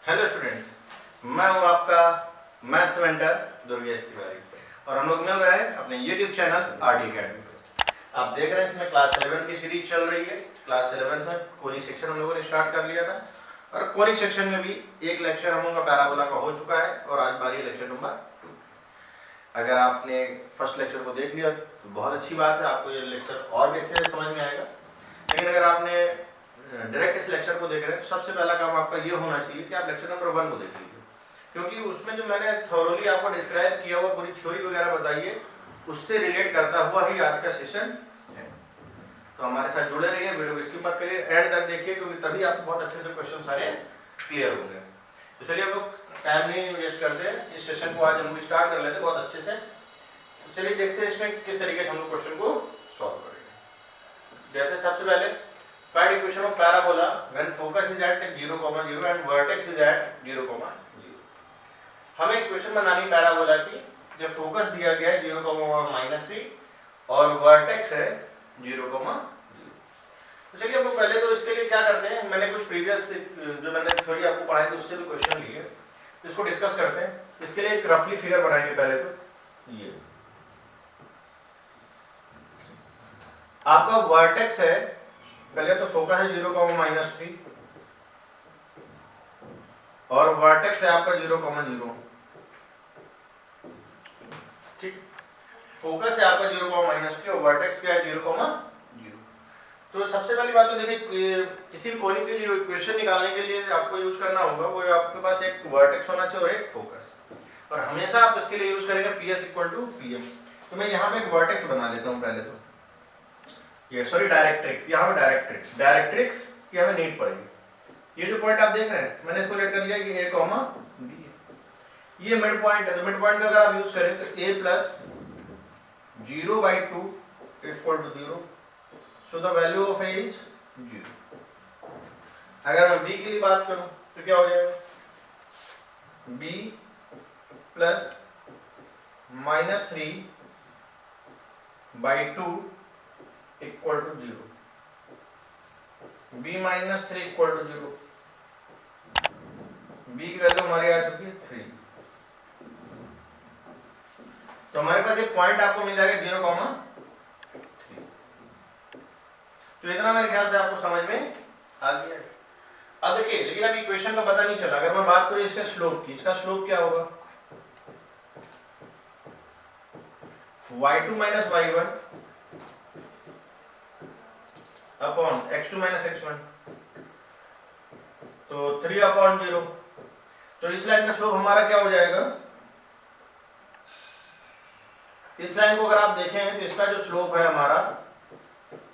Hello students, मैं हूं आपका मैथ्स मेंटर दुर्गेश तिवारी और हम लोग मिल रहे हैं अपने यूट्यूब चैनल आरडी अकेडमी पे। आप देख रहे हैं इसमें क्लास 11 की सीरीज चल रही है। क्लास 11 में कोनिक सेक्शन हम लोगों ने स्टार्ट कर लिया था और कोनिक सेक्शन में भी एक लेक्चर हम लोगों का पैराबोला का हो चुका है और आज बारी है लेक्चर नंबर 2। अगर आपने फर्स्ट लेक्चर को देख लिया तो बहुत अच्छी बात है, आपको ये लेक्चर और भी अच्छे से समझ में आएगा। लेकिन अगर आपने डायरेक्ट इस लेक्चर को देख रहे हैं तो सबसे पहला काम आपका ये होना चाहिए कि आप लेक्चर नंबर 1 को देख लीजिए, क्योंकि उसमें जो मैंने थोरोली आपको डिस्क्राइब किया हुआ पूरी थ्योरी वगैरह बताई है उससे रिलेट करता हुआ ही आज का सेशन है। तो हमारे साथ जुड़े रहिए, वीडियो को स्किप मत करिए, एंड तक देखिए, क्योंकि तभी आपको बहुत अच्छे से क्वेश्चन सारे क्लियर होंगे। तो चलिए हम लोग टाइम नहीं वेस्ट करते हैं, इस सेशन को आज हम स्टार्ट कर लेते हैं बहुत अच्छे से। चलिए देखते हैं इसमें किस तरीके से हम लोग क्वेश्चन को सॉल्व करेंगे। जैसे सबसे पहले find equation of parabola when focus is at 0, 0 and vertex is at 0, 0। हमें इक्वेशन बनानी पैराबोला की जब फोकस दिया गया है 0, -3 और वर्टेक्स है 0, 0। तो चलिए हम लोग पहले तो इसके लिए क्या करते हैं, मैंने कुछ प्रीवियस जो मैंने थ्योरी आपको पढ़ाई थी उससे भी क्वेश्चन लिए, इसको डिस्कस करते हैं। इसके लिए एक रफली फिगर बनाएंगे। पहले तो ये आपका वर्टेक्स है, पहले तो फोकस है 0, -3 और वर्टेक्स है आपका 0, 0। ठीक, फोकस है आपका 0, -3 और वर्टेक्स क्या है 0, 0। तो सबसे पहली बात तो देखिए, किसी भी कोनिक की जो इक्वेशन निकालने के लिए आपको यूज करना होगा वो आपके पास एक वर्टेक्स होना चाहिए और एक फोकस, और हमेशा आप इसके लिए यूज करेंगे PS = PM। तो मैं यहाँ पे एक वर्टेक्स बना लेता हूँ पहले तो, ये सॉरी डायरेक्ट्रिक्स, यहाँ पे डायरेक्ट्रिक्स की हमें नीड पड़ेगी। ये जो पॉइंट आप देख रहे हैं मैंने इसको लेट कर लिया कि A, B है। ये मिड पॉइंट है, तो मिड पॉइंट का अगर आप यूज करें तो A + 0/2 = 0, so the value of A is 0। अगर मैं B के लिए बात करूं तो क्या हो जाएगा, B + -3/2 = 0, B - 3 = 0, B की वैल्यू हमारी आ चुकी है 3। तो हमारे पास एक पॉइंट आपको मिल जाएगा 0, 3। तो इतना मेरे ख्याल से आपको समझ में आ गया है। अब देखिए, लेकिन अभी इक्वेशन का पता नहीं चला। अगर मैं बात करूं इसके स्लोप की, इसका स्लोप क्या होगा, y2 - y1 upon x2 - x1, तो 3/0। तो इस लाइन का स्लोप हमारा क्या हो जाएगा, इस लाइन को अगर आप देखें तो इसका जो स्लोप है हमारा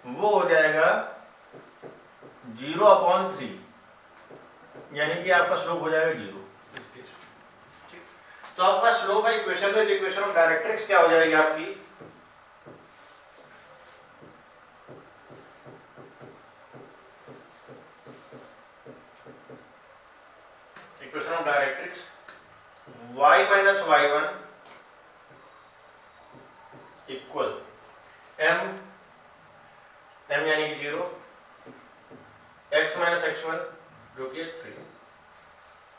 वो हो जाएगा 0/3, यानी कि आपका स्लोप हो जाएगा 0 इसके। ठीक, तो आपका स्लोप है इक्वेशन में, इक्वेशन ऑफ डायरेक्ट्रिक्स क्या हो जाएगी आपकी, equation of directrix y - y1 equal m यानी कि 0, x - x1 जो कि 3।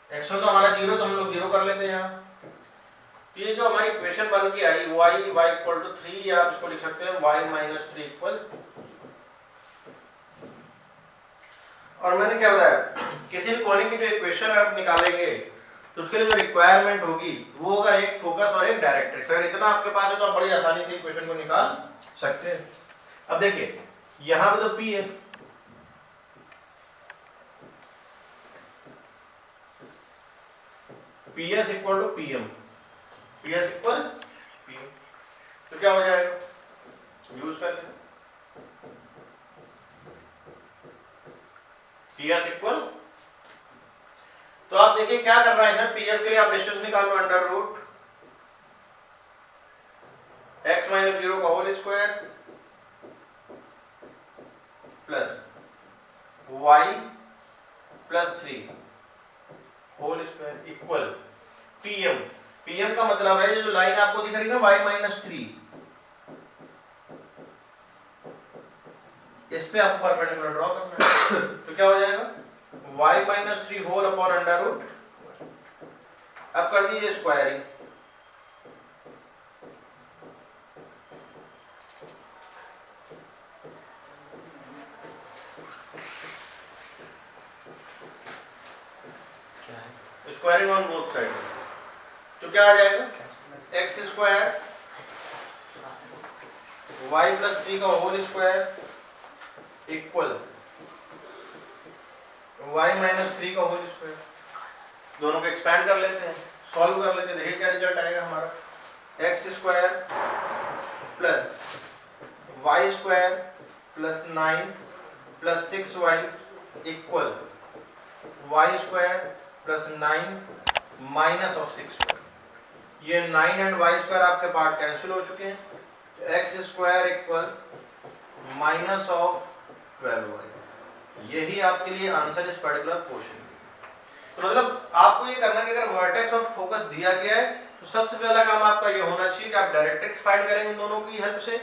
x1 तो हमारा 0, तो हम लोग 0 कर लेते हैं यहाँ। तो ये जो हमारी इक्वेशन बन के आई y = 3, या आप इसको लिख सकते हैं y - 3 इक्वल। और मैंने क्या बताया, किसी भी कोनिक की जो इक्वेशन आप निकालेंगे तो उसके लिए जो रिक्वायरमेंट होगी वो होगा एक फोकस और एक डायरेक्ट्रिक्स। अगर इतना आपके पास है तो आप बड़ी आसानी से इक्वेशन को निकाल सकते हैं। अब देखिए यहाँ पे तो P है, PS = PM, PS = PM। तो क्या हो जाएगा, यूज कर लें PS = तो आप देखिए क्या करना है ना, PS के लिए आप डिस्टेंस निकालो, √ x - 0 का whole square plus y + 3 whole square equal PM। PM का मतलब है ये जो लाइन आपको दिख रही है ना y - 3, इस पे आपको परपेंडिकुलर ड्रॉ करना है। तो क्या हो जाएगा y - 3 होल अपॉन √ अब कर दीजिए squaring, squaring on both side, तो क्या आ जाएगा एक्स स्क्वायर वाई प्लस 3 का whole square equal y minus 3 का होल स्क्वायर। दोनों को एक्सपैंड कर लेते हैं, सॉल्व कर लेते हैं, देखिए क्या रिजल्ट आएगा हमारा। X square plus y square plus 9 plus 6y equal y square plus 9 minus of 6y। ये 9 एंड वाई स्क्वायर आपके पार्ट कैंसिल हो चुके हैं, तो x square equal minus of 12y। यही आपके लिए आंसर इस पर्टिकुलर पोर्शन। तो मतलब आपको ये करना कि अगर वर्टेक्स और फोकस दिया गया है तो सबसे पहला काम आपका ये होना चाहिए कि आप डायरेक्ट्रिक्स फाइंड करेंगे उन दोनों की हेल्प से।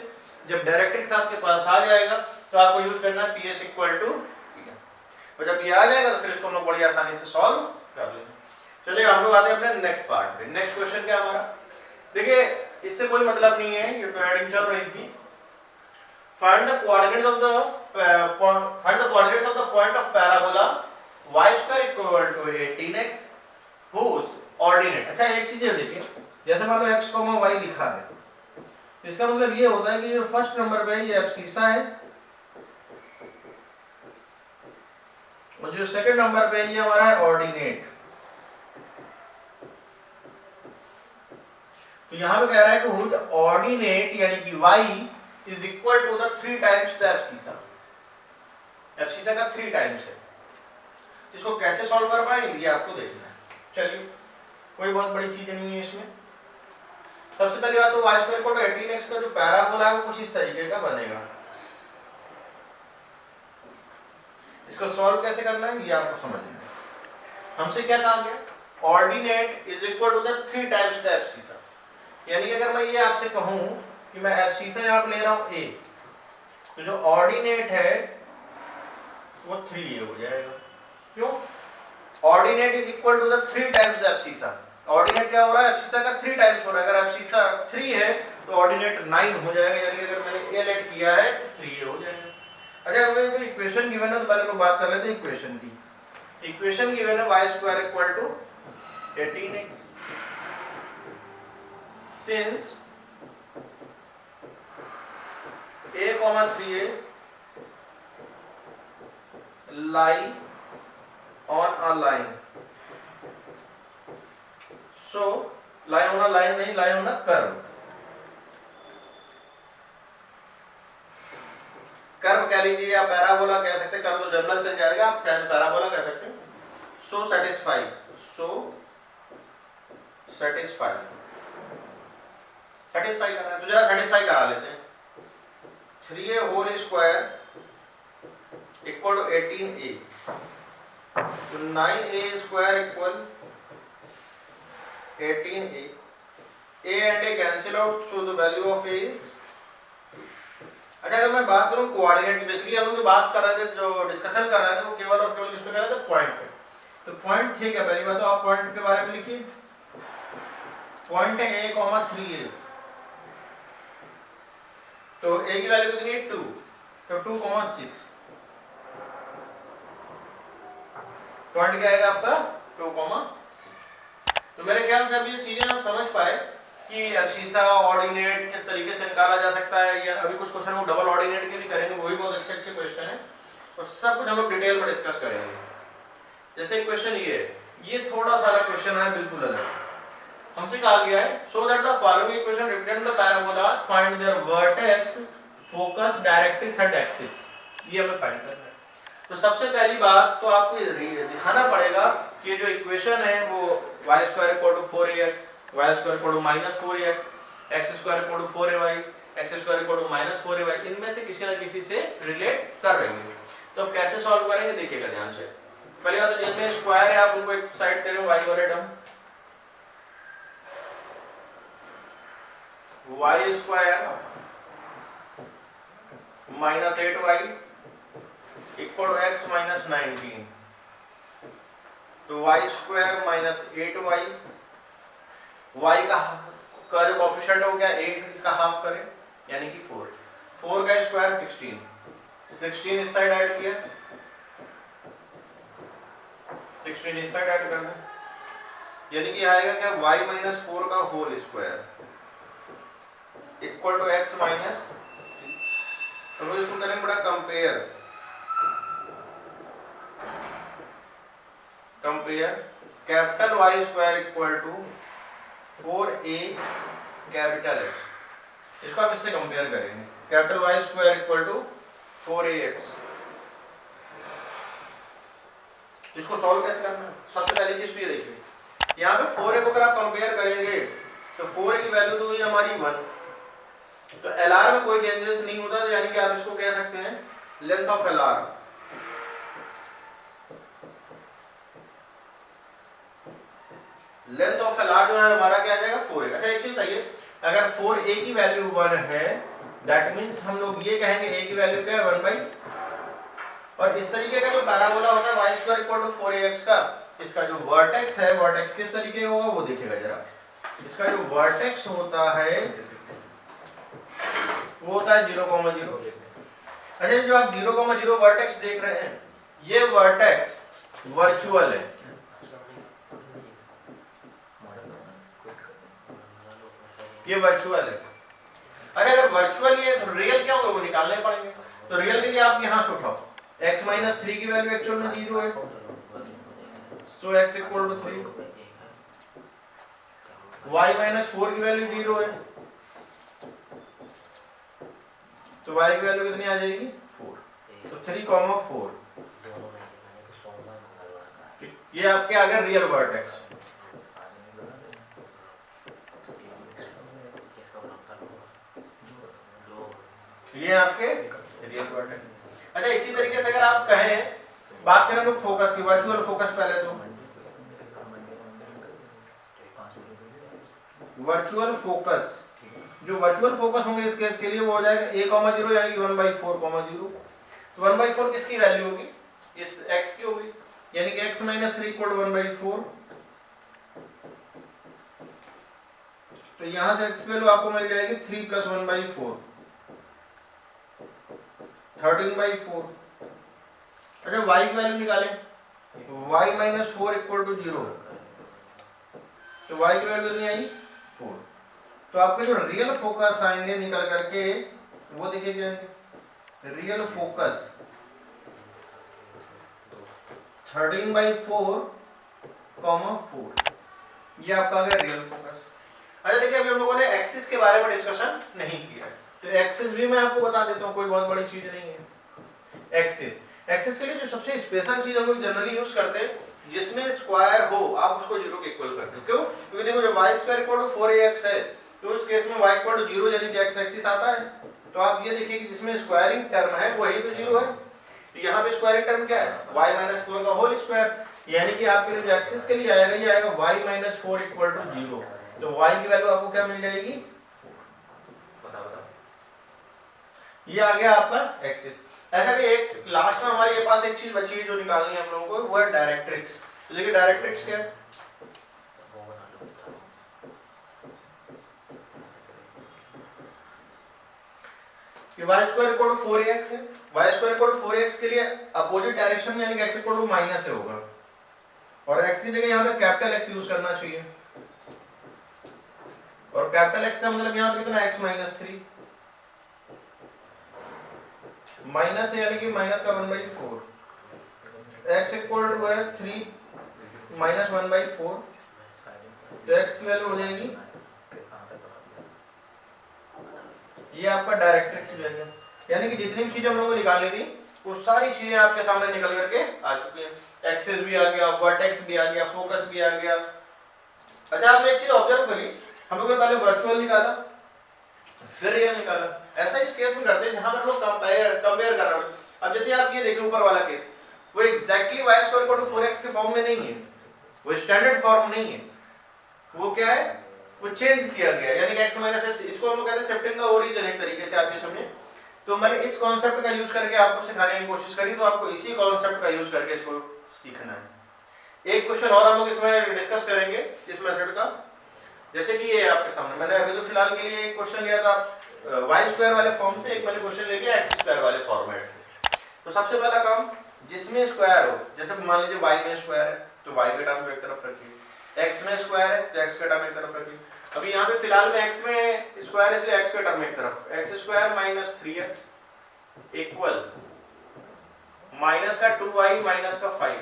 जब डायरेक्ट्रिक्स आपके पास आ जाएगा तो आपको यूज करना है PS इक्वल टू PM, और जब ये आ जाएगा तो फिर इसको हम लोग बड़ी आसानी से सॉल्व कर लेंगे। चलिए हम लोग आते हैं अपने नेक्स्ट पार्ट पे। नेक्स्ट क्वेश्चन क्या हमारा, देखिए इससे कोई मतलब नहीं है, ये तो हेडिंग चल रही थी। Find the coordinates of the point of parabola y square equal to 18x whose ordinate। अच्छा एक चीज देखिए, जैसे मान लो x, y लिखा है, इसका मतलब ये होता है कि जो फर्स्ट नंबर पे ये एब्सिसा है और जो सेकंड नंबर पे ये हमारा है ऑर्डिनेट। तो यहां पे कह रहा है कि whose ordinate यानी कि y is equal to the 3 times the abscissa. Abscissa का 3 टाइम्स है, इसको कैसे सॉल्व कर पाएंगे ये आपको देखना है। चलिए कोई बहुत बड़ी चीज नहीं है इसमें। सबसे पहली बात तो y square equal to 18x का जो पैराबोला है वो कुछ इस तरीके का बनेगा। इसको सॉल्व कैसे करना है ये आपको समझना है। हमसे क्या कहा गया, ordinate is equal to the 3 times the abscissa. यानी कि अगर मैं ये आपसे कहूं कि मैं एब्सिसा यहां पे ले रहा हूं a, तो जो ऑर्डिनेट है वो 3a हो जाएगा। क्यों, ordinate is equal to the 3 times the abscissa. Ordinate क्या हो रहा है, एब्सिसा का 3 टाइम्स हो रहा है। अगर एब्सिसा 3 है तो ऑर्डिनेट 9 हो जाएगा, यानी कि अगर मैंने a लेट किया है तो 3a हो जाएगा। अच्छा हमें कोई इक्वेशन गिवन है तो पहले हम बात कर लेते हैं इक्वेशन की। इक्वेशन गिवन है y square equal to 18x since a, 3a lie on a line, so lie on a line नहीं, lie on a curve। Curve कह लीजिए या पैराबोला कह सकते हैं, कर्व तो जनरल चल जाएगा, आप पैराबोला कह सकते हैं। सो सेटिस्फाई करना है तो जरा सेटिस्फाई करा लेते हैं। 3a whole square equal to 18a, तो 9a square equal 18a। a and a cancel out, so the value of a is. अच्छा अगर मैं बात करूं कोऑर्डिनेट की, बेसिकली हम लोग जो बात कर रहे थे, जो डिस्कशन कर रहे थे वो केवल और केवल किस पे कर रहे थे, पॉइंट पे। तो पॉइंट थे क्या, पहली बात तो आप पॉइंट के बारे में लिखिए। पॉइंट है a, 3a, तो a की वैल्यू कितनी है 2, तो 2, 6। पॉइंट क्या आएगा आपका 2, 6। तो मेरे ख्याल से अब ये चीजें आप समझ पाए कि एब्सिसा ऑर्डिनेट किस तरीके से निकाला जा सकता है, या अभी कुछ क्वेश्चन हम डबल ऑर्डिनेट के भी करेंगे, वही बहुत अच्छे क्वेश्चन है, और सब कुछ हम लोग डिटेल में डिस्कस करेंगे। जैसे क्वेश्चन ये थोड़ा सा अलग क्वेश्चन है, बिल्कुल अलग। हमसे कहा गया है so that the following equation represent the parabolas, find their vertex, focus, directrix and axis. ये हमें फाइंड करना है। तो सबसे पहली बात तो आपको दिखाना पड़ेगा कि जो इक्वेशन है वो y square equal to 4ax, y square equal to -4ax, x square equal to 4ay, x square equal to -4ay, इनमें से किसी न किसी से रिलेट कर रही है। तो अब कैसे सॉल्व करेंगे देखिएगा ध्यान से। पहली बात तो जिनमें स्क्वायर है आप उनको एक साइड करें, y वाले term y square -8y equal to x -19, तो y स्क्वायर -8y y का जो कोफिशिएंट है वो क्या 8, इसका हाफ करें यानी कि 4, 4 का स्क्वायर 16, 16 इस साइड ऐड किया, 16 इस साइड ऐड कर दें, यानी कि आएगा क्या y माइनस 4 का whole square equal to x minus, तो इसको करेंगे बड़ा compare, capital Y square equal to 4a capital X, इसको आप इससे कंपेयर करेंगे, capital Y square equal to 4ax, इसको सॉल्व कैसे करना है? सबसे पहली चीज तो ये देखिए, यहाँ पे 4a को अगर आप कंपेयर करेंगे तो 4a की वैल्यू तो हुई हमारी 1, तो LR में कोई चेंजेस नहीं होता, तो यानी कि आप इसको कह सकते हैं length of LR, length of LR जो है हमारा क्या आ जाएगा 4a। अच्छा एक चीज बताइए, अगर 4a की वैल्यू 1 है दैट मींस हम लोग ये कहेंगे a की वैल्यू क्या है 1 बाई, और इस तरीके का जो पैराबोला होता है y square equal to 4ax का, इसका जो वर्टेक्स है, वर्टेक्स किस तरीके का होगा वो देखिएगा जरा, इसका जो वर्टेक्स होता है वो होता है 0,0। अच्छा जो आप 0,0 वर्टेक्स देख रहे हैं, ये वर्टेक्स वर्चुअल है, ये वर्चुअल है। अरे अगर वर्चुअल है तो रियल क्या होगा वो निकालने पड़ेंगे, तो रियल के लिए आप यहाँ से उठाओ, x माइनस 3 की वैल्यू एक्चुअल में 0 है, so x equal to 3, y minus 4 की वैल्यू 0 है, तो y की वैल्यू कितनी आ जाएगी 4, तो 3,4, ये आपके अगर रियल वर्टेक्स, ये आपके रियल वर्टेक्स। अच्छा इसी तरीके से अगर आप कहें, बात करें लोग फोकस की, वर्चुअल फोकस पहले तो वर्चुअल फोकस, जो वर्चुअल फोकस होंगे इस केस के लिए वो हो जाएगा a,0 यानी कि 1/4,0, तो 1/4 किसकी वैल्यू होगी, इस x की होगी, यानी कि x माइनस 3 इक्वल टू 1/4, तो यहां से x की वैल्यू आपको मिल जाएगी 3 प्लस 1/4, 13/4। अच्छा y की वैल्यू निकालें, y माइनस 4 इक्वल टू 0, तो y की वैल्यू कितनी आई 4, तो आपके जो रियल फोकस आएंगे निकल करके वो देखिए क्या है, रियल फोकस 13/4, 4, ये आपका आ गया रियल फोकस। अच्छा देखिए अभी हम लोगों ने एक्सिस के बारे में डिस्कशन नहीं किया है, तो एक्सिस भी मैं आपको बता देता हूँ, कोई बहुत बड़ी चीज नहीं है। एक्सिस के लिए जो सबसे स्पेशल चीज हम लोग जनरली यूज करते हैं, जिसमें स्क्वायर हो आप उसको 0 के इक्वल करते हो, क्यों? क्योंकि देखो जब y square equal to 4ax है तो उस केस में y इक्वल टू 0 यानी कि x एक्सिस आता है, तो आप ये देखिए कि जिसमें स्क्वायरिंग टर्म है वही तो 0 है, तो यहाँ पे स्क्वायरिंग टर्म क्या है y माइनस 4 का होल स्क्वायर, यानी कि आपके लिए जो एक्सिस के लिए आएगा ये आएगा y माइनस 4 इक्वल टू 0, तो y की वैल्यू आपको क्या मिल जाएगी 4, बताओ ये आ गया आपका एक्सिस। ऐसा भी एक लास्ट में हमारे पास एक चीज बची है जो निकालनी है हम लोगों को, वो है डायरेक्ट्रिक्स। तो देखिए डायरेक्ट्रिक्स क्या है, कि y square equal to 4ax है, y square equal to 4ax के लिए अपोजिट डायरेक्शन में यानी कि x इक्वल टू माइनस है होगा, और x की जगह यहाँ पे कैपिटल X यूज करना चाहिए, और कैपिटल X का मतलब यहाँ पे कितना x माइनस 3, माइनस है यानी कि माइनस का 1/4, x इक्वल टू है 3 माइनस 1/4, तो x की वैल्यू हो जाएगी, ये आपका डायरेक्ट्रिक्स वैल्यू, यानी कि जितनी भी चीजें हम लोगों को निकालनी थी वो सारी चीजें आपके सामने निकल करके आ चुकी हैं। एक्सिस भी आ गया, वर्टेक्स भी आ गया, फोकस भी आ गया। अच्छा आपने एक चीज ऑब्जर्व करी, हम लोगों ने पहले वर्चुअल निकाला फिर रियल निकाला, ऐसा इस केस में करते हैं जहां पर लोग कंपेयर कर रहे हो। अब जैसे आप ये देखिए ऊपर वाला केस, वो exactly y square equal to 4x के फॉर्म में नहीं है, वो स्टैंडर्ड फॉर्म नहीं है, वो क्या है वो चेंज किया गया, यानी कि x माइनस s, इसको हम लोग कहते हैं शिफ्टिंग का ओरिजिन एक तरीके से आप ये समझे। तो मैंने इस कॉन्सेप्ट का यूज करके आपको सिखाने की कोशिश करी, तो आपको इसी कॉन्सेप्ट का यूज करके इसको सीखना है। एक क्वेश्चन और हम लोग इसमें डिस्कस करेंगे इस मेथड का, जैसे कि ये आपके सामने मैंने अभी तो फिलहाल के लिए एक क्वेश्चन लिया था वाई स्क्वायर वाले फॉर्म से, एक मैंने क्वेश्चन ले लिया एक्स स्क्वायर वाले फॉर्मेट से। तो सबसे पहला काम, जिसमें स्क्वायर हो, जैसे मान लीजिए वाई में स्क्वायर है तो वाई का टर्म को एक तरफ रखिए, एक्स में स्क्वायर है तो एक्स का टर्म एक तरफ रखिए। अभी यहाँ पे फिलहाल में एक्स में स्क्वायर है इसलिए एक्स का टर्म एक तरफ, x square minus 3x equal minus का 2y माइनस का 5,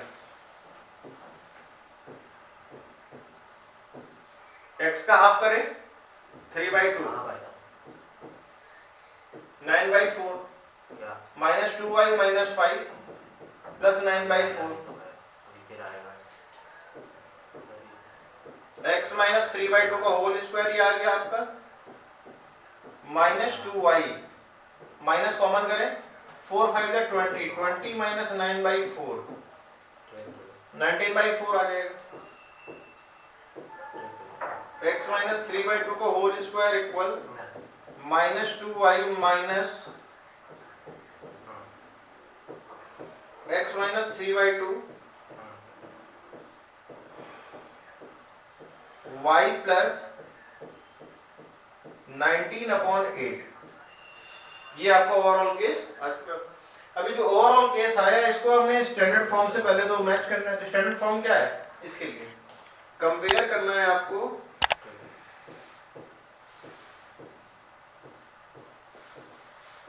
x का हाफ करें 3/2 9/4 minus 2y minus 5 plus 9/4 x minus 3/2 का होल स्क्वायर ये आ गया आपका माइनस 2y माइनस कॉमन करें 4 5 का 20 20 माइनस 9/4 19/4 आ जाएगा। x माइनस 3/2 का whole square equal minus 2y minus x minus 3/2 y plus 19/8। ये आपका ओवरऑल केस आ चुका। अभी जो ओवरऑल केस आया इसको हमें स्टैंडर्ड फॉर्म से पहले तो मैच करना है। तो स्टैंडर्ड फॉर्म क्या है, इसके लिए कंपेयर करना है आपको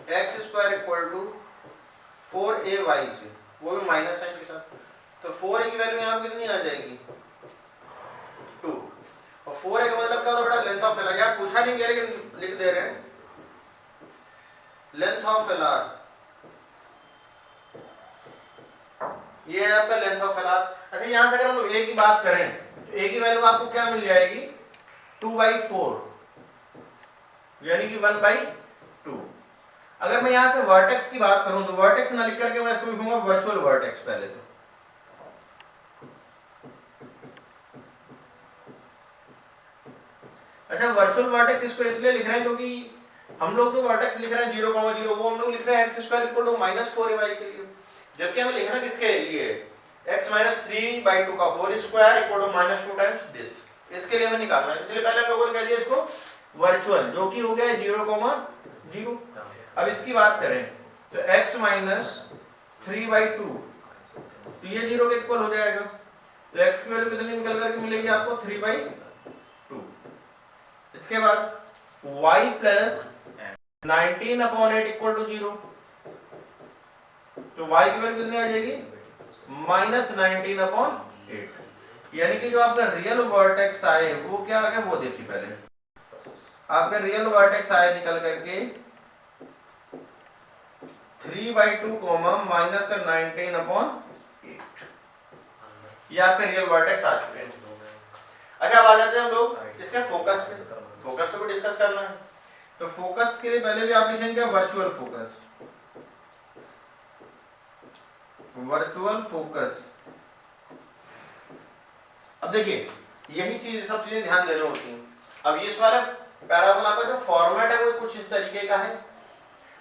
x square equal to 4ay से, वो भी माइनस साइन के साथ। तो 4a की वैल्यू यहाँ कितनी आ जाएगी 2, और 4a का मतलब क्या होता है बेटा, लेंथ ऑफ एलआर। क्या पूछा नहीं गया लेकिन लिख दे रहे हैं, लेंथ ऑफ एलआर, ये है आपका लेंथ ऑफ एलआर। अच्छा यहाँ से अगर हम लोग a की बात करें तो a की वैल्यू आपको क्या मिल जाएगी 2/4 यानी कि 1/2। अगर मैं यहाँ से वर्टेक्स की बात करूं तो वर्टेक्स ना लिख करके मैं इसको लिखूंगा वर्चुअल वर्टेक्स पहले तो। अच्छा वर्चुअल वर्टेक्स इसको इसलिए लिख रहे हैं क्योंकि हम लोग जो वर्टेक्स लिख रहे हैं 0,0 वो हम लोग लिख रहे हैं x square equal to -4ay के लिए, जबकि हमें लिखना किसके लिए x माइनस 3/2 का whole square equal to -2 times this, इसके लिए हमें निकालना है। इसलिए पहले हम लोगों ने कह दिया इसको वर्चुअल, जो कि हो गया 0,0। अब इसकी बात करें तो x माइनस 3/2 तो ये 0 के इक्वल हो जाएगा। तो x की वैल्यू कितनी निकल करके मिलेगी आपको 3/2। इसके बाद y प्लस 19/8 इक्वल टू 0, तो y की वैल्यू कितनी आ जाएगी माइनस 19/8। यानी कि जो आपका रियल वर्टेक्स आए वो क्या आ गया वो देखिए पहले, आपका रियल वर्टेक्स आए निकल करके 3/2 माइनस का 19/8, ये आपके रियल वर्टेक्स आ चुके हैं। अच्छा अब आ जाते हैं हम लोग इसके फोकस पे। फोकस को भी डिस्कस करना है तो फोकस के लिए पहले भी आप लिखेंगे वर्चुअल फोकस, वर्चुअल फोकस। अब देखिए यही चीज सब चीजें ध्यान देनी होती हैं। अब इस वाला पैराबोला का जो फॉर्मेट है वो कुछ इस तरीके का है,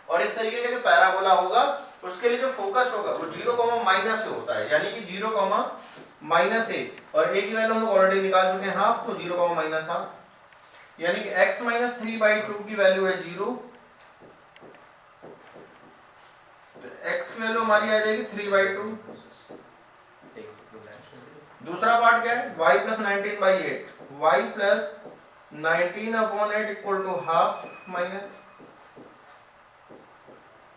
और इस तरीके का जो पैराबोला होगा उसके लिए जो फोकस होगा वो 0, माइनस से होता है, यानी कि 0, माइनस ए, और ए की वैल्यू हम लोग ऑलरेडी निकाल चुके हैं हाफ, तो 0, माइनस हाफ, यानी कि x माइनस 3/2 की वैल्यू है 0, तो x की वैल्यू हमारी आ जाएगी 3/2। दूसरा पार्ट क्या है y plus 19/8, y plus 19/8 equal to half minus,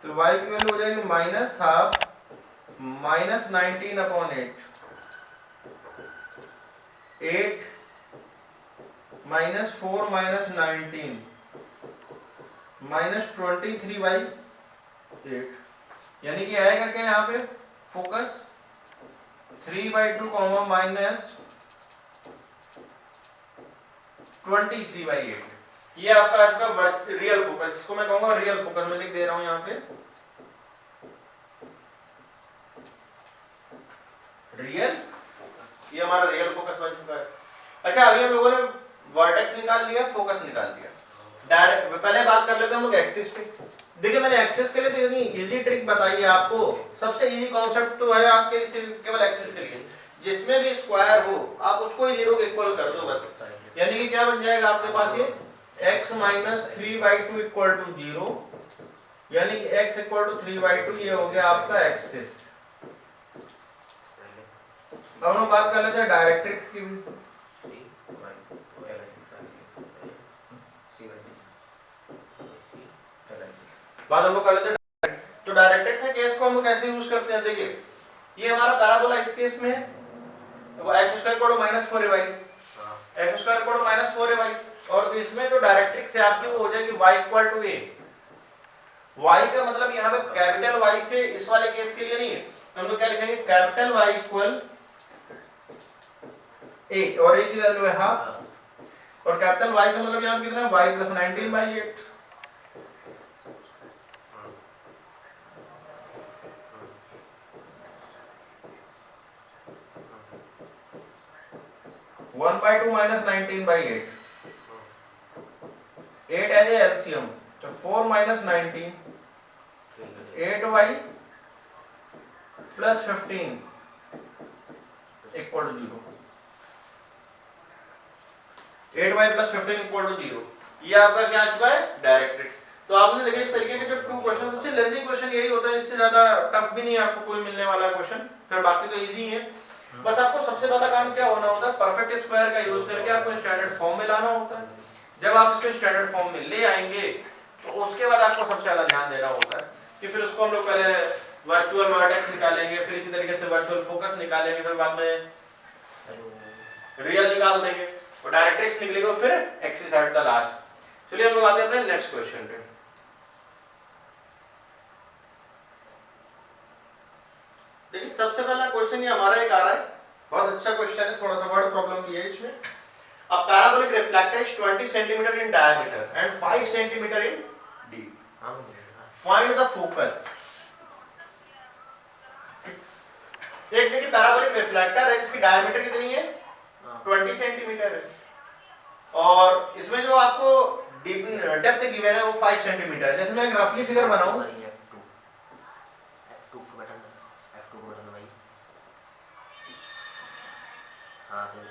तो y की वैल्यू हो जाएगी minus half minus 19/8, 8 minus 4 minus 19 minus 23/8, यानी कि आएगा क्या यहाँ पे फोकस 3/2 माइनस 23/8। ये आपका आज का रियल फोकस, इसको मैं कहूंगा रियल फोकस, मैं लिख दे रहा हूं यहाँ पे रियल फोकस, ये हमारा रियल फोकस बन चुका है। अच्छा अभी हम लोगों ने वर्टेक्स निकाल लिया, फोकस निकाल लिया, डायरेक्ट पहले बात कर लेते हैं हम लोग एक्सिस पे। देखिए मैंने एक्सिस के लिए तो इतनी इजी ट्रिक बताई है आपको, सबसे इजी कॉन्सेप्ट तो है आपके लिए केवल एक्सिस के लिए, जिसमें भी स्क्वायर हो आप उसको ही 0 के इक्वल कर दो बस, यानी कि क्या बन जाएगा आपके पास ये x माइनस 3/2 इक्वल टू 0, यानी कि x इक्वल टू 3/2 ये हो गया आपका एक्सिस। अब हम लोग बात कर लेते हैं डायरेक्ट्रिक्स की भी। बात हम लोग कर लेते हैं तो डायरेक्ट्रिक्स के केस को हम लोग कैसे यूज करते हैं। देखिए ये हमारा पैराबोला इस केस में है, वो x square equal to -4ay, x square equal to -4ay, और तो इसमें जो डायरेक्ट्रिक्स है आपकी वो हो जाएगी y equal to a। y का मतलब यहाँ पे कैपिटल Y से इस वाले केस के लिए नहीं है, हम लोग क्या लिखेंगे कैपिटल Y इक्वल a, और a की वैल्यू है हाफ, और कैपिटल Y का मतलब यहाँ पे कितना है y plus 19/8। 1/2 minus 19/8, 8 as a LCM, तो 4 minus 19, 8y plus 15 equal to 0, 8y plus 15 equal to 0। ये आपका क्या आ चुका है डायरेक्ट्रिक्स। तो आपने देखा इस तरीके के जो टू क्वेश्चन, सबसे लेंथी क्वेश्चन यही होता है, इससे ज्यादा टफ भी नहीं है आपको कोई मिलने वाला क्वेश्चन, फिर बाकी तो इजी है। बस आपको सबसे पहला काम क्या होना होता है, परफेक्ट स्क्वायर का यूज करके आपको स्टैंडर्ड फॉर्म में लाना होता है। जब आप इसको स्टैंडर्ड फॉर्म में ले आएंगे तो उसके बाद आपको सबसे ज्यादा ध्यान देना होता है कि फिर उसको हम लोग पहले वर्चुअल वर्टेक्स निकालेंगे, फिर इसी तरीके से वर्चुअल फोकस निकालेंगे, फिर बाद में रियल निकाल देंगे और डायरेक्ट्रिक्स निकलेगा, फिर एक्सिस एट द लास्ट। चलिए हम लोग आते हैं अपने नेक्स्ट क्वेश्चन पे। देखिए सबसे पहला क्वेश्चन ये हमारा एक आ रहा है, बहुत अच्छा क्वेश्चन है, थोड़ा सा वर्ड प्रॉब्लम भी है इसमें। A parabolic reflector is 20 cm in diameter and 5 cm in deep. Find the focus. एक देखिए पैराबोलिक रिफ्लेक्टर है जिसकी डायमीटर कितनी है 20 सेंटीमीटर है, और इसमें जो आपको डेप्थ गिवन है वो 5 सेंटीमीटर है। जैसे मैं एक रफली फिगर बनाऊं,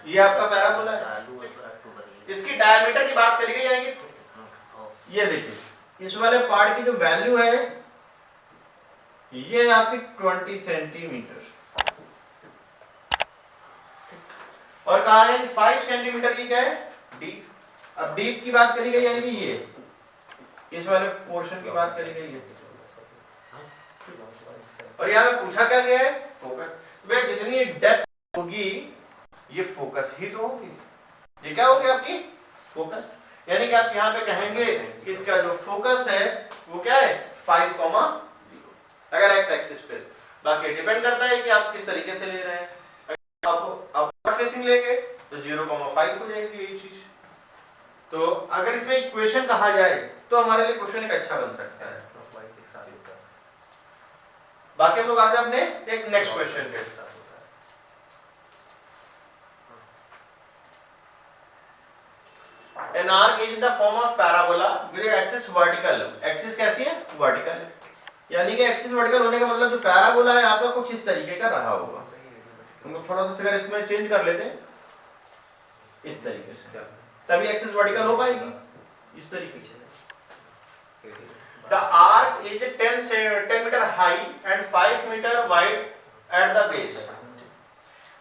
ये आपका पैराबोला है, इसकी डायमीटर की बात करी गई, यानी कि ये देखिए इस वाले पार्ट की जो वैल्यू है ये आपकी 20 सेंटीमीटर, और कहा है 5 सेंटीमीटर की क्या है डीप। अब डीप की बात करी गई यानी कि ये इस वाले पोर्शन की बात करी गई है, और यहाँ पे पूछा क्या गया है फोकस। वे जितनी डेप्थ होगी ये फोकस ही तो होगी, ये क्या होगी आपकी फोकस। यानी कि आप यहाँ पे कहेंगे कि इसका जो फोकस है वो क्या है 5,0 अगर एक्स एक्सिस पे। बाकी डिपेंड करता है कि आप किस तरीके से ले रहे हैं। अगर आप अपवर्ड फेसिंग लेंगे तो 0,5 हो जाएगी ये चीज। तो अगर इसमें इक्वेशन कहा जाए तो हमारे लिए क्वेश्चन एक अच्छा बन सकता है। बाकी हम लोग आते हैं अपने एक नेक्स्ट क्वेश्चन के साथ। An arc is in the form of parabola with its axis vertical. Axis कैसी है वर्टिकल है, यानी कि एक्सिस वर्टिकल होने का मतलब जो पैराबोला है आपका कुछ इस तरीके का रहा होगा। हम लोग थोड़ा सा फिगर इसमें चेंज कर लेते हैं इस तरीके से, तभी एक्सिस वर्टिकल हो पाएगी इस तरीके से। The arc is 10 meter high and 5 meter wide at the base.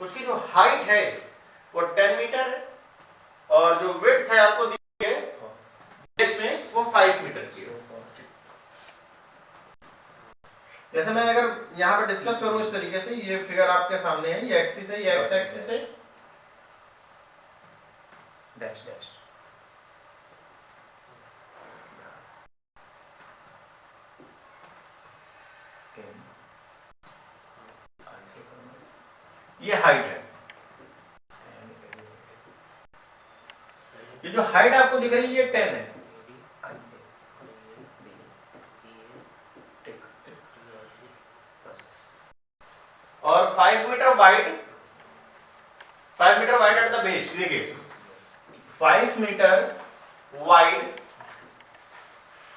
उसकी जो हाइट है वो 10 मीटर है, और जो विड्थ है आपको दी है बेस में वो 5 मीटर की है। जैसे मैं अगर यहाँ पे डिस्कस करूं इस तरीके से, ये फिगर आपके सामने है, ये एक्सिस है, ये एक्स एक्सिस है, डैश डैश, ये हाइट है। ये जो हाइट आपको दिख रही है ये 10 है, और 5 metre wide, 5 metre wide at the base. देखिए 5 metre wide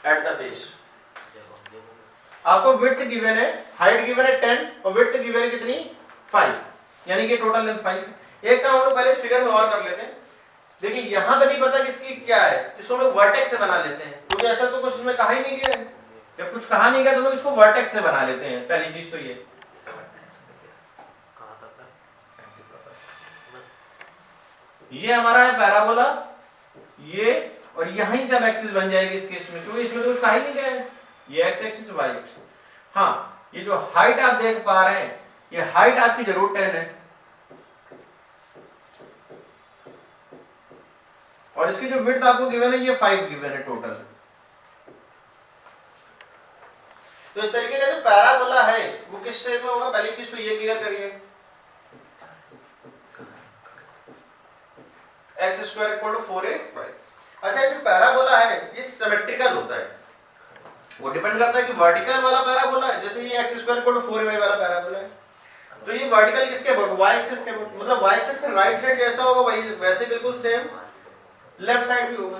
at the base. आपको विड्थ गिवन है, हाइट गिवन है 10 और विड्थ गिवन है कितनी 5, यानी कि टोटल लेंथ 5। एक काम हम लोग पहले इस फिगर में और कर लेते हैं। देखिए यहाँ पे नहीं पता किसकी क्या है, इसको हम लोग वर्टेक्स से बना लेते हैं, क्योंकि ऐसा तो कुछ इसमें कहा ही नहीं गया है। जब कुछ कहा नहीं गया तो लोग इसको वर्टेक्स से बना लेते हैं, पहली चीज तो ये हमारा है पैराबोला, ये और यहीं से अब एक्सिस बन जाएगी इस केस में, क्योंकि इसमें तो कुछ कहा ही नहीं गया है, ये एक्स एक्सिस वाई एक्सिस। हाँ, ये जो हाइट आप देख पा रहे हैं, ये हाइट आपकी जरूर 10 है, और इसकी जो विड्थ आपको गिवन है ये 5 गिवन है टोटल। तो इस तरीके का जो पैराबोला है वो किस शेप में होगा, पहली चीज तो ये क्लियर करिए, x square equal to 4a। अच्छा, जो पैराबोला है ये सिमेट्रिकल होता है, वो डिपेंड करता है कि वर्टिकल वाला पैराबोला है, जैसे ये x square equal to 4a वाला पैराबोला है, तो ये वर्टिकल किसके अबाउट, वाई एक्सिस के अबाउट, मतलब वाई एक्सिस के राइट साइड जैसा होगा वही वैसे बिल्कुल सेम लेफ्ट साइड भी होगा,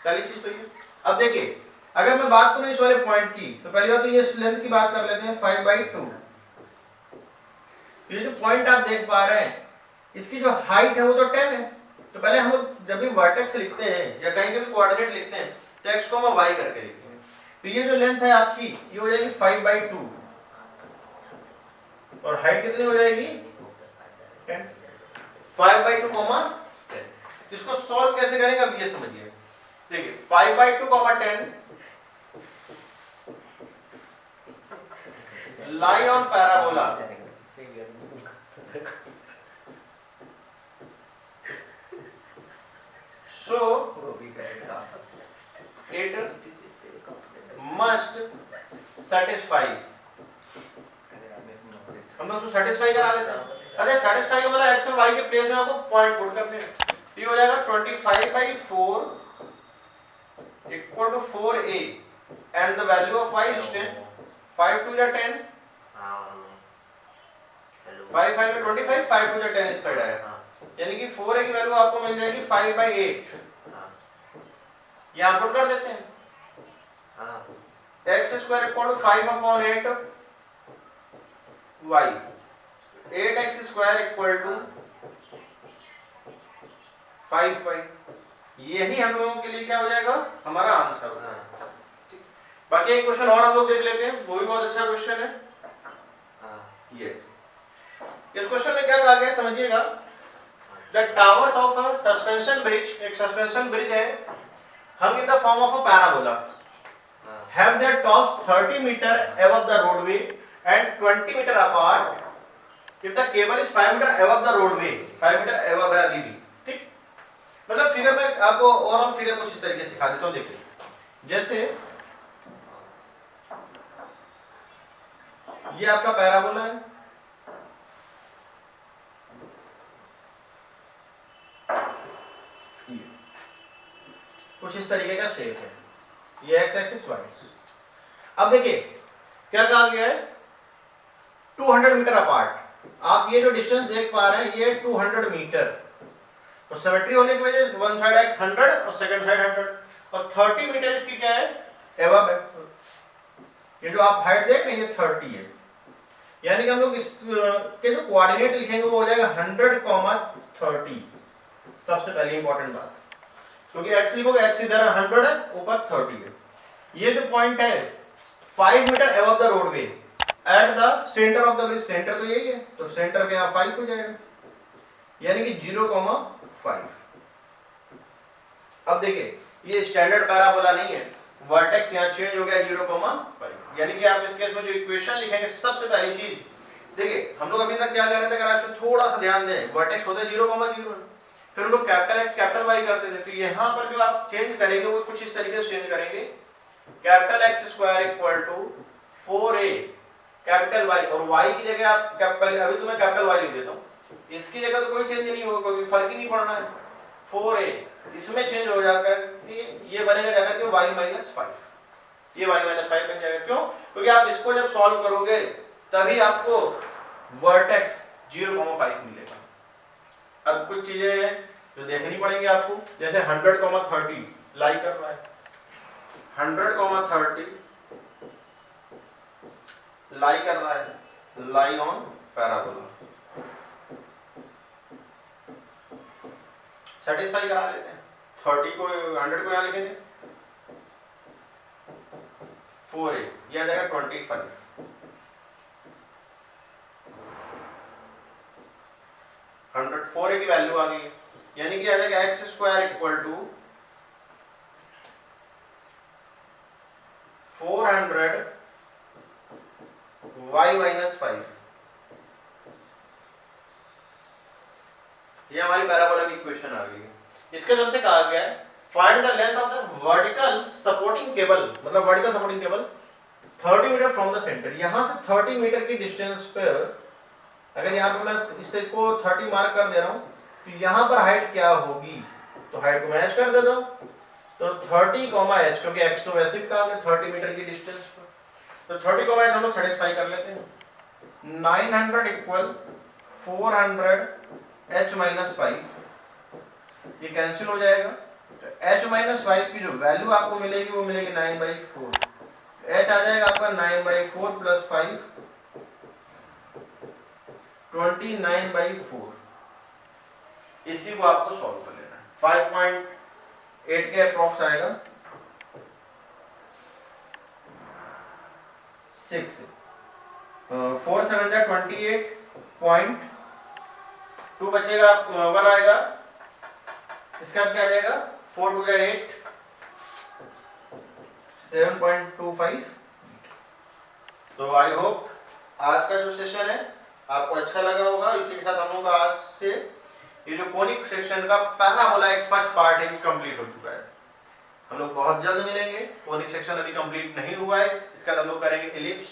पहली चीज तो ये। अब देखिए, अगर मैं बात करूं इस वाले पॉइंट की, तो पहली बात तो ये लेंथ की बात कर लेते हैं 5/2। ये जो पॉइंट आप देख पा रहे हैं, इसकी जो हाइट है वो तो 10 है, तो पहले हम लोग जब भी वर्टेक्स लिखते हैं या कहीं के भी कोऑर्डिनेट लिखते हैं तो x, y करके लिखते हैं, तो ये जो लेंथ है आपकी ये हो जाएगी 5/2, और हाइट कितनी हो जाएगी 10, 5/2, 10। इसको सॉल्व कैसे करेंगे अब ये समझिए, देखिए 5/2, 10 lie on parabola, so it must satisfy, हम लोग तो सेटिस्फाई करा लेते हैं। अच्छा, सेटिस्फाई का मतलब एक्स और वाई के प्लेस में आपको पॉइंट पुट करते हैं, ये हो जाएगा 25/4 equal to 4a and the value of y is 10, 5 2 10, 5 5 25, 5 2 10 इस साइड आएगा, यानी कि 4a की वैल्यू आपको मिल जाएगी 5/8, यहां पुट कर देते हैं, x square equal to 5/8 y, 8x square equal to 5y, यही हम लोगों के लिए क्या हो जाएगा, हमारा आंसर हो जाएगा। बाकी एक क्वेश्चन और हम लोग देख लेते हैं, वो भी बहुत अच्छा क्वेश्चन है। ये इस क्वेश्चन में क्या कहा गया समझिएगा, the towers of a suspension bridge, एक सस्पेंशन ब्रिज है, hung in the form of a parabola, have their tops 30 meter above the roadway and 20 meter apart if the cable is 5 meter above the roadway, 5 meter above है अभी भी, ठीक। मतलब figure में आपको overall figure कुछ इस तरीके से सिखा देता हूँ, देखिए जैसे ये आपका पैराबोला है, कुछ इस तरीके का शेप है, ये एक्स एक्सिस वाई एक्सिस। अब देखिए क्या कहा गया है, 200 मीटर अपार्ट, आप ये जो डिस्टेंस देख पा रहे हैं ये 200 मीटर, तो सिमेट्री होने की वजह से वन साइड है 100 और सेकंड साइड 100, और 30 मीटर इसकी क्या है, एबव है, ये जो आप हाइट देख रहे हैं ये 30 है, यानी कि हम लोग इस के जो कोऑर्डिनेट लिखेंगे वो हो जाएगा 100,30, सबसे पहली इंपॉर्टेंट बात, क्योंकि x लिखोगे, x इधर 100 है, ऊपर 30 है, ये जो पॉइंट है 5 metre above the roadway at the centre of the bridge, centre तो यही है, तो सेंटर के यहाँ 5 हो जाएगा, यानी कि 0,5। अब देखिए ये स्टैंडर्ड पैराबोला नहीं है, वर्टेक्स यहाँ चेंज हो गया 0,5, यानी कि आप इस केस में जो इक्वेशन लिखेंगे, सबसे पहली चीज देखिए हम लोग अभी तक क्या कर रहे थे, अगर आप थोड़ा सा ध्यान दें, वर्टेक्स होते 0,0, फिर हम लोग कैपिटल एक्स कैपिटल वाई करते थे, तो यहाँ पर जो आप चेंज करेंगे वो कुछ इस तरीके से चेंज करेंगे, capital X square equal to 4a capital Y, और वाई की जगह आप कैपिटल, अभी तो मैं कैपिटल वाई लिख देता हूँ, इसकी जगह तो कोई चेंज नहीं होगा, कोई फर्क ही नहीं पड़ना है, 4a इसमें चेंज हो जाकर ये बनेगा जाकर के y माइनस 5, ये y माइनस 5 बन जाएगा, क्यों, क्योंकि आप इसको जब सॉल्व करोगे तभी आपको वर्टेक्स 0,5 मिलेगा। अब कुछ चीजें हैं जो देखनी पड़ेंगी आपको, जैसे 100,30 लाई कर रहा है, 100,30 लाई कर रहा है, लाई ऑन पैराबोला, सेटिस्फाई करा लेते हैं। 30 को 100 को यहाँ लिखेंगे 4a, ये आ जाएगा 25। 104a की वैल्यू आ गई, यानी कि आ जाएगा x square equal to 400 y minus 5। ये हमारी पैराबोला की इक्वेशन आ गई है। इसके तरफ से कहा गया है find the length of the vertical supporting cable, मतलब vertical supporting cable 30 metre from the centre. यहां से 30 मीटर की डिस्टेंस पर, अगर यहाँ पे मैं इसको 30 मार्क कर दे रहा हूँ, तो यहाँ पर हाइट क्या होगी, तो हाइट को मैच कर देता हूँ। तो 30, h, क्योंकि x तो वैसे भी काम है 30 मीटर की डिस्टेंस पर, तो 30, h हम लोग सेटिस्फाई कर लेते हैं। 900 इक्वल 400 h माइनस 5, ये कैंसिल हो जाएगा। तो h माइनस 5 की जो वैल्यू आपको मिलेगी वो मिलेगी 9/4। h आ जाएगा आपका 9/4 प्लस 5 29/4। इसी को आपको सॉल्व कर लेना है। 5.8 के अप्रॉक्स आएगा 6। 4 7 जा 28.2 बचेगा, 1 आएगा। इसके बाद क्या आ जाएगा 4 2 जा 8, 7.25। तो आई होप आज का जो सेशन है आपको अच्छा लगा होगा। इसी के साथ हम लोग आज से ये जो कोनिक सेक्शन का पैराबोला एक फर्स्ट पार्ट है कंप्लीट हो चुका है। हम लोग बहुत जल्द मिलेंगे। कोनिक सेक्शन अभी कंप्लीट नहीं हुआ है, इसके बाद हम लोग करेंगे एलिप्स।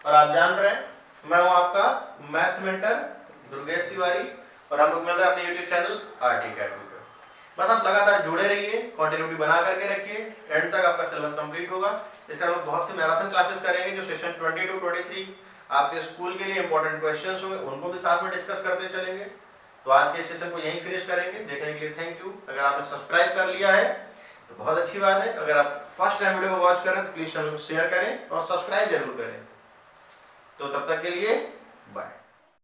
और आप जान रहे हैं मैं हूं आपका मैथ्स मेंटर दुर्गेश तिवारी, और हम लोग मिल रहे हैं अपने यूट्यूब चैनल आरटी अकेडमी पे। बस आप लगातार जुड़े रहिए, कंटिन्यूटी बना करके रखिए, एंड तक आपका सिलेबस कंप्लीट होगा। इसके बाद हम बहुत सी मैराथन क्लासेस करेंगे, जो सेशन 22 23 आपके स्कूल के लिए इंपॉर्टेंट क्वेश्चंस होंगे, उनको भी साथ में डिस्कस करते चलेंगे। तो आज के सेशन को यहीं फिनिश करेंगे। देखने के लिए थैंक यू। अगर आपने सब्सक्राइब कर लिया है तो बहुत अच्छी बात है। अगर आप फर्स्ट टाइम वीडियो को वॉच करें तो प्लीज चैनल को शेयर करें और सब्सक्राइब जरूर करें। तो तब तक के लिए बाय।